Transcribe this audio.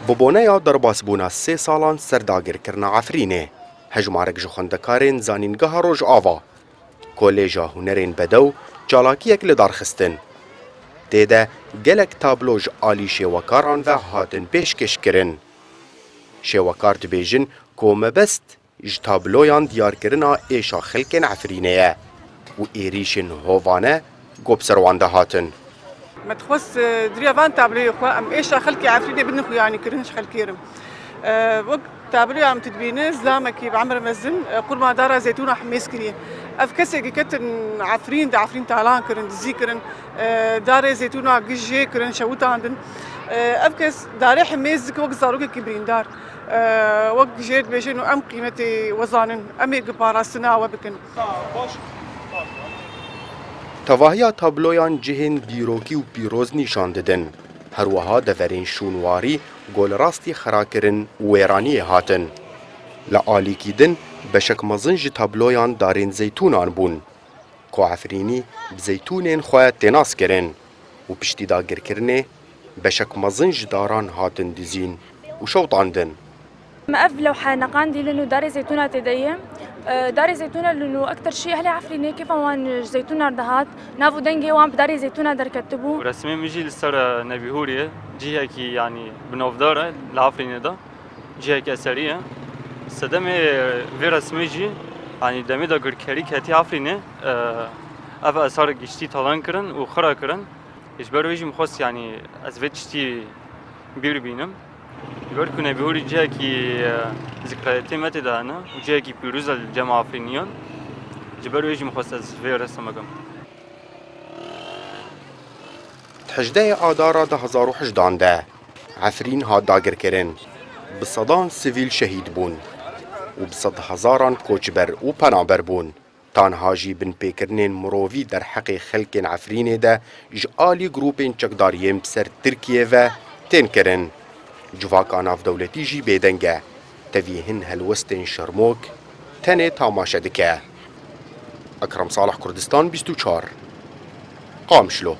ببونەیە دەرباسبوونا 3 ساڵان سەرداگیرکردنا عەفرینێ هەژمارێک ji خوێندەکارên زانینگەها Rojava کۆلێژا هونەرên بەدە و چالاکیەک لەدارخستن. تێدە gelek tablo ji alî şêwekaran ve hatin pêşkêşkirin. Şêwekar dibêjin ku mebest ji tabloyan diyarkirina êşa xelkên Efrînê ye û êrîşên hovane gopserwan de hatin. ما تخص دريا فان تابلو خو ام ايش خلكي عفريدي بدنا خو يعني كرنش خلكيرم وقت تابلو عم تدبينه زلامكي بعمر مزن قرما دارا زيتونه حميس كريه افكسي كتن عفرين دا عفرين تالان كرن ذكرن دار زيتونه جي كرن شوتا عندن افكس داري حميس زك وقت زاروك كبرين دار وقت جيت بيجنو ام قيمتي وزانن امي قبارا سنا وبكن Tevahiya tabloyan cihên dîrokî û pîroz nîşan didin. Herwiha deverên şûnwarî golrastî xerakirin û wêraniyê hatin. Li alîkî din beşek mezin ji tabloyan darên zeytûnan bûn. Ku Efrînî bi zeytûnên xwe tênas kirin û piştî dagirkirinê beşek mezin ji daran hatin dizîn û şewtandin. مقف لوحة نقاندي لأنه دار زيتونة تديم دار زيتونة لأنه أكثر شيء أهل عفريني كيف وان زيتونة ردهات نافو دنجي وان بدار زيتونة در كتبو رسمي مجي لسر نبي هورية جهة كي يعني بنوفدارة العفريني ده جهة كأسرية صدمة في رسمي جي يعني دمي دا قركاري كاتي عفريني أف أثار جشتي طالان كرن وخرا كرن إجبار ويجي مخص يعني أزفت جشتي بير بينم يقول كنا بيقول جاء كي ذكرياتي متى دهنا وجاء كي بيروز الجماعة أفرينيون جبروا يجي مخصص في رسمكم. حجدەی ئادارا 2018 de Efrîn hat dagirkirin. Bi sedan sivîl şehîd bûn û bi sed hezaran koçber û penaber bûn. Tanha jî binpêkirinên mirovî derheqê xelkên Efrînê de ji alî grûpên çekdariyên bi ser Tirkiye ve tên kirin. Civaka navdewletî jî bêdeng e. Tevî hin helwestên şermok tenê tamaşe dike. Ekrem Salih Kurdistan 24 Qamişlo